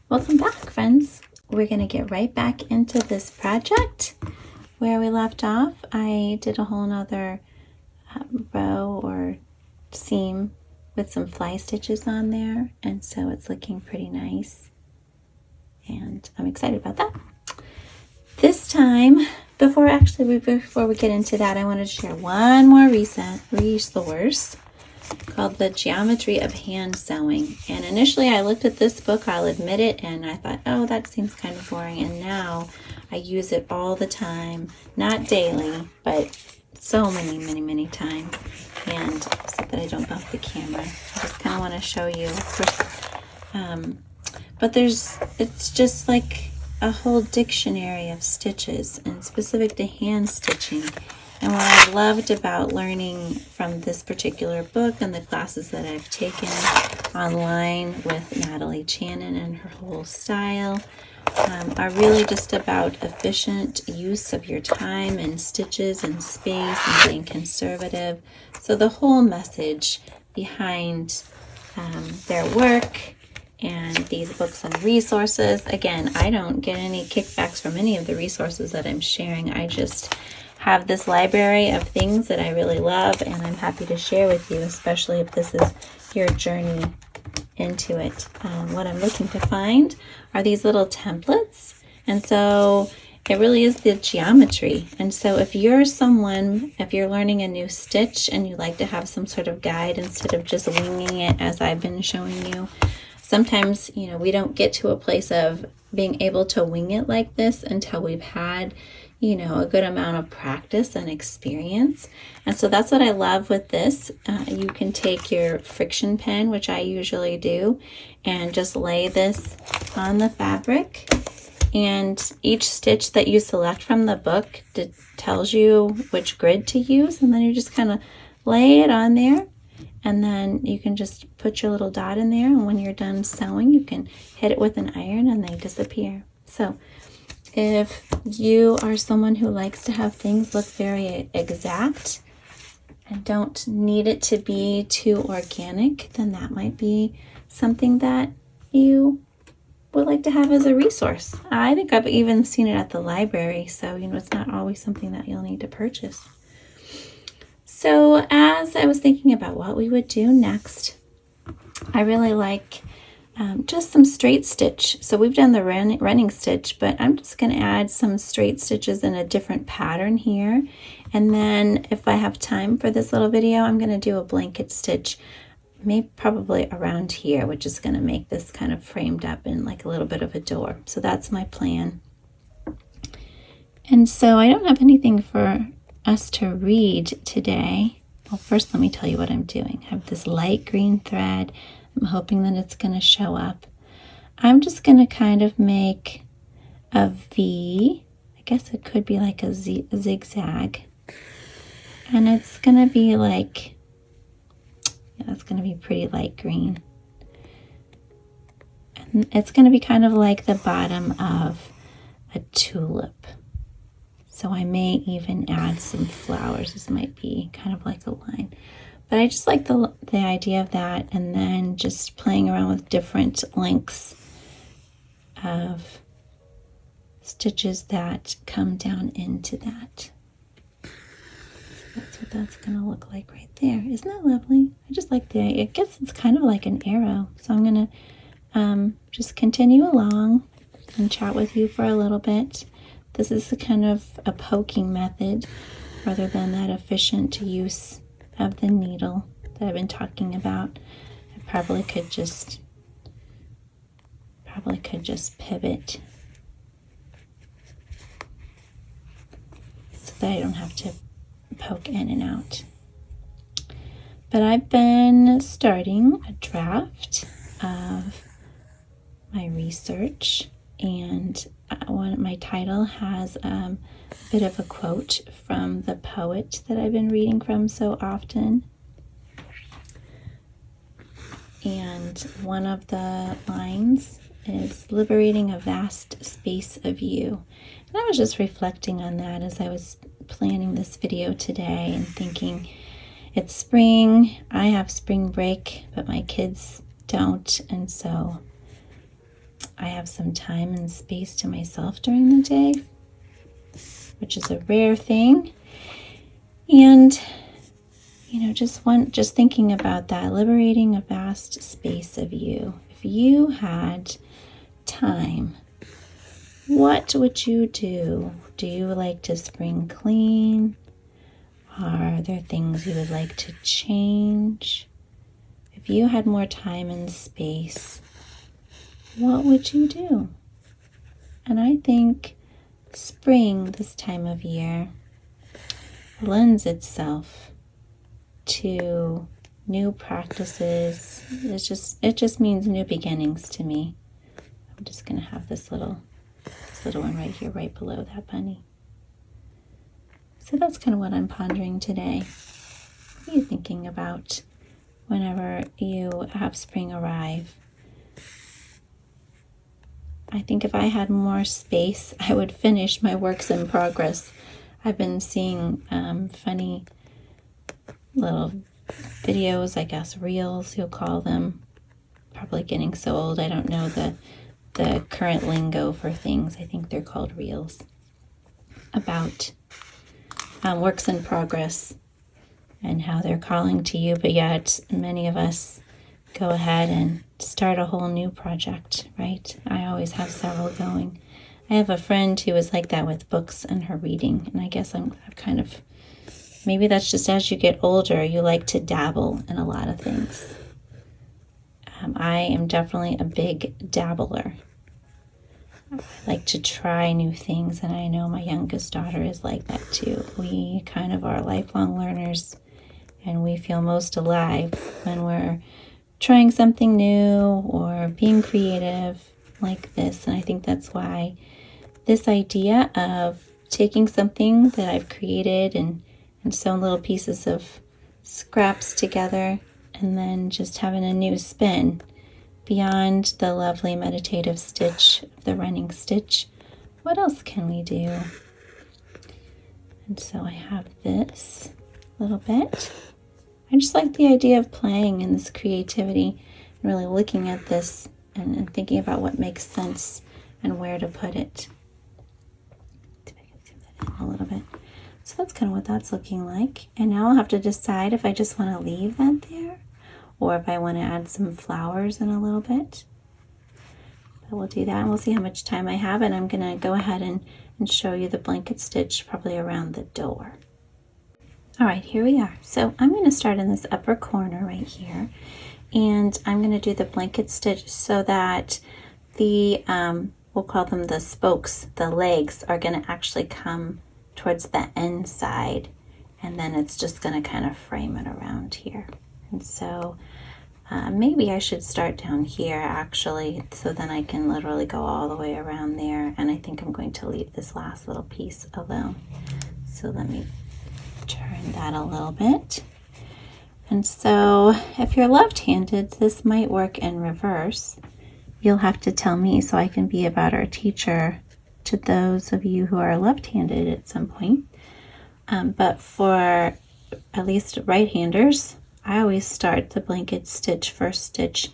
Welcome back, friends. We're going to get right back into this project. Where we left off, I did a whole nother row or seam with some fly stitches on there, and so it's looking pretty nice, and I'm excited about that. This time, before we get into that, I wanted to share one more resource called The Geometry of Hand Sewing. And initially I looked at this book, I'll admit it, and I thought, oh, that seems kind of boring. And now I use it all the time, not daily, but so many times. And so that I don't bump the camera, I just kind of want to show you. But it's just like a whole dictionary of stitches and specific to hand stitching. And what I loved about learning from this particular book and the classes that I've taken online with Natalie Channon and her whole style are really just about efficient use of your time and stitches and space and being conservative. So the whole message behind their work and these books and resources. Again, I don't get any kickbacks from any of the resources that I'm sharing. I just have this library of things that I really love, and I'm happy to share with you, especially if this is your journey into it. What I'm looking to find are these little templates, and so it really is the geometry. And so if you're learning a new stitch and you like to have some sort of guide instead of just winging it as I've been showing you, sometimes, we don't get to a place of being able to wing it like this until we've had a good amount of practice and experience. And so that's what I love with this. You can take your friction pen, which I usually do, and just lay this on the fabric. And each stitch that you select from the book tells you which grid to use. And then you just kind of lay it on there. And then you can just put your little dot in there. And when you're done sewing, you can hit it with an iron and they disappear. So if you are someone who likes to have things look very exact and don't need it to be too organic, then that might be something that you would like to have as a resource. I think I've even seen it at the library, so it's not always something that you'll need to purchase. So as I was thinking about what we would do next, I really like just some straight stitch. So we've done the running stitch, but I'm just going to add some straight stitches in a different pattern here. And then if I have time for this little video, I'm going to do a blanket stitch, probably around here, which is going to make this kind of framed up in like a little bit of a door. So that's my plan. And so I don't have anything for us to read today. Well, first let me tell you what I'm doing. I have this light green thread. I'm hoping that it's going to show up. I'm just going to kind of make a V. I guess it could be like a zigzag. And it's going to be like, it's going to be pretty light green. And it's going to be kind of like the bottom of a tulip. So I may even add some flowers. This might be kind of like a line. But I just like the idea of that, and then just playing around with different lengths of stitches that come down into that. So that's what that's going to look like right there. Isn't that lovely? I just like I guess it's kind of like an arrow. So I'm going to just continue along and chat with you for a little bit. This is a kind of a poking method rather than that efficient use of the needle that I've been talking about. I probably could just pivot so that I don't have to poke in and out. But I've been starting a draft of my research, and my title has a bit of a quote from the poet that I've been reading from so often. And one of the lines is liberating a vast space of you. And I was just reflecting on that as I was planning this video today and thinking, it's spring, I have spring break, but my kids don't, and so I have some time and space to myself during the day, which is a rare thing. And, just thinking about that, liberating a vast space of you. If you had time, what would you do? Do you like to spring clean? Are there things you would like to change? If you had more time and space, what would you do? And I think spring, this time of year, lends itself to new practices. It just means new beginnings to me. I'm just going to have this little one right here, right below that bunny. So that's kind of what I'm pondering today. What are you thinking about whenever you have spring arrive? I think if I had more space, I would finish my works in progress. I've been seeing funny little videos, I guess reels you'll call them. Probably getting so old I don't know the current lingo for things. I think they're called reels. About works in progress and how they're calling to you, but yet many of us go ahead and start a whole new project, right? I always have several going. I have a friend who is like that with books and her reading, and I guess I've kind of, maybe that's just as you get older, you like to dabble in a lot of things. I am definitely a big dabbler. I like to try new things, and I know my youngest daughter is like that too. We kind of are lifelong learners, and we feel most alive when we're trying something new or being creative like this. And I think that's why this idea of taking something that I've created and sewn little pieces of scraps together and then just having a new spin beyond the lovely meditative stitch, the running stitch, what else can we do? And so I have this little bit. I just like the idea of playing in this creativity and really looking at this and thinking about what makes sense and where to put it. See if I can zoom that in a little bit. So that's kind of what that's looking like. And now I'll have to decide if I just want to leave that there or if I want to add some flowers in a little bit. But we'll do that and we'll see how much time I have. And I'm going to go ahead and show you the blanket stitch probably around the door. All right, here we are. So I'm going to start in this upper corner right here, and I'm going to do the blanket stitch so that the, we'll call them the spokes, the legs are going to actually come towards the end side, and then it's just going to kind of frame it around here. And so maybe I should start down here actually, so then I can literally go all the way around there, and I think I'm going to leave this last little piece alone. So let me turn that a little bit. And so if you're left-handed, this might work in reverse. You'll have to tell me so I can be a better teacher to those of you who are left-handed at some point. But for at least right-handers, I always start the blanket stitch, first stitch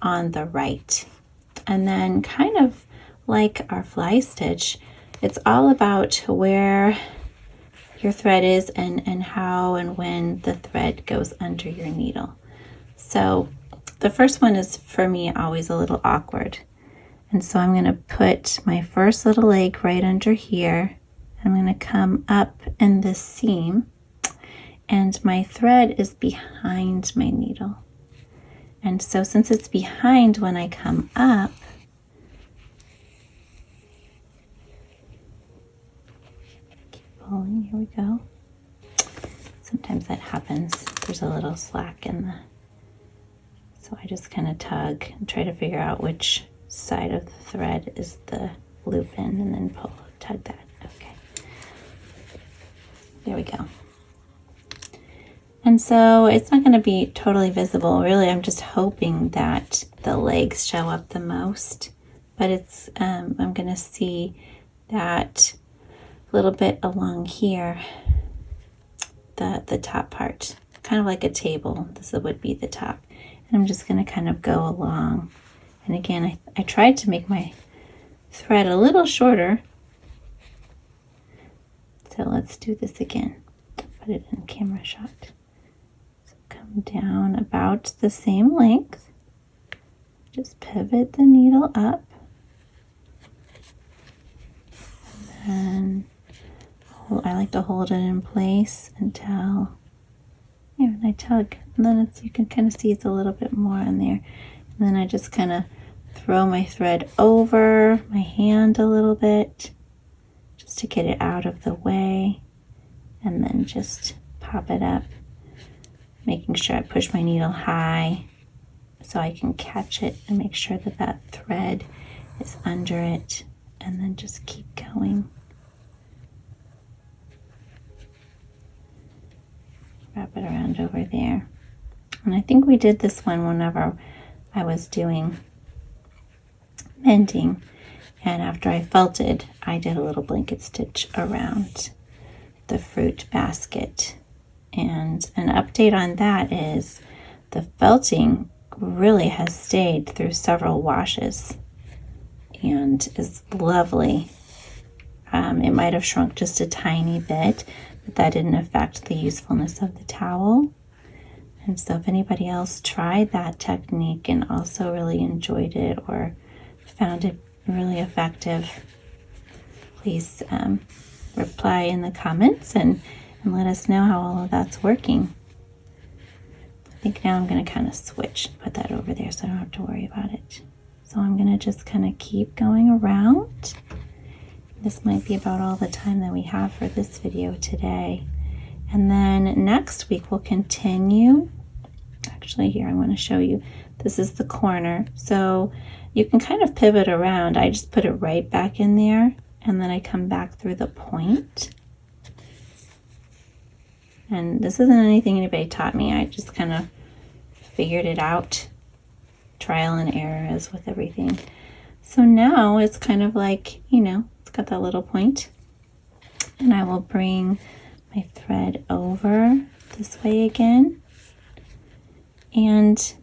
on the right. And then kind of like our fly stitch, it's all about where your thread is and how and when the thread goes under your needle. So the first one is for me always a little awkward. And so I'm going to put my first little leg right under here. I'm going to come up in this seam, and my thread is behind my needle. And so since it's behind when I come up, here we go. Sometimes that happens. There's a little slack in the, so I just kind of tug and try to figure out which side of the thread is the loop in, and then pull, tug that. Okay. There we go. And so it's not going to be totally visible. Really, I'm just hoping that the legs show up the most, but it's, I'm going to see that little bit along here, the top part, kind of like a table. This would be the top. And I'm just going to kind of go along And again, I tried to make my thread a little shorter. So let's do this again. Put it in camera shot. So come down about the same length. Just pivot the needle up. And I like to hold it in place until, and I tug. And then you can kind of see it's a little bit more in there. And then I just kind of throw my thread over my hand a little bit just to get it out of the way. And then just pop it up, making sure I push my needle high so I can catch it and make sure that that thread is under it. And then just keep going. Wrap it around over there. And I think we did this one whenever I was doing mending. And after I felted, I did a little blanket stitch around the fruit basket. And an update on that is the felting really has stayed through several washes and is lovely. It might have shrunk just a tiny bit, but that didn't affect the usefulness of the towel. And so if anybody else tried that technique and also really enjoyed it or found it really effective, please reply in the comments and let us know how all of that's working. I think now I'm going to kind of switch, put that over there so I don't have to worry about it. So I'm going to just kind of keep going around. This might be about all the time that we have for this video today. And then next week we'll continue. Actually, here I want to show you. This is the corner. So you can kind of pivot around. I just put it right back in there and then I come back through the point. And this isn't anything anybody taught me. I just kind of figured it out. Trial and error as with everything. So now it's kind of like, it's got that little point. And I will bring my thread over this way again. And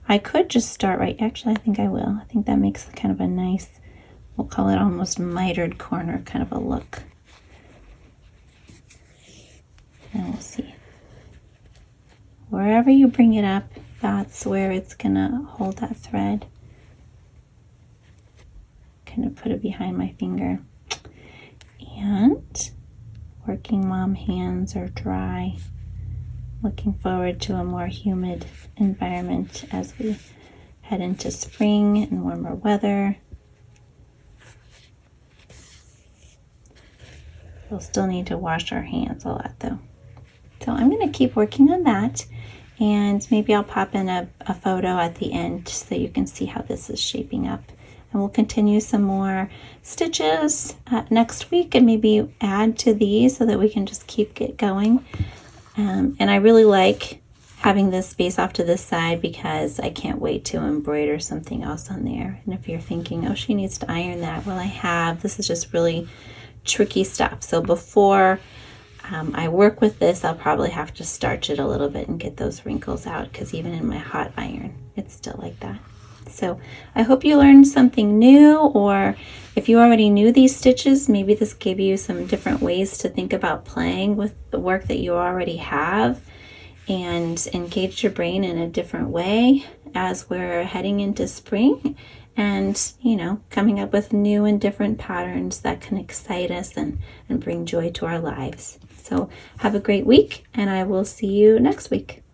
I could just start right, actually I think I will. I think that makes kind of a nice, we'll call it almost mitered corner kind of a look. And we'll see. Wherever you bring it up, that's where it's gonna hold that thread. Kind of put it behind my finger. And working mom hands are dry. Looking forward to a more humid environment as we head into spring and warmer weather. We'll still need to wash our hands a lot though. So I'm going to keep working on that. And maybe I'll pop in a photo at the end so you can see how this is shaping up. And we'll continue some more stitches next week and maybe add to these so that we can just keep it going. And I really like having this space off to this side because I can't wait to embroider something else on there. And if you're thinking, oh, she needs to iron that, well, I have. This is just really tricky stuff. So before I work with this, I'll probably have to starch it a little bit and get those wrinkles out because even in my hot iron, it's still like that. So I hope you learned something new, or if you already knew these stitches, maybe this gave you some different ways to think about playing with the work that you already have and engage your brain in a different way as we're heading into spring and, coming up with new and different patterns that can excite us and bring joy to our lives. So have a great week, and I will see you next week.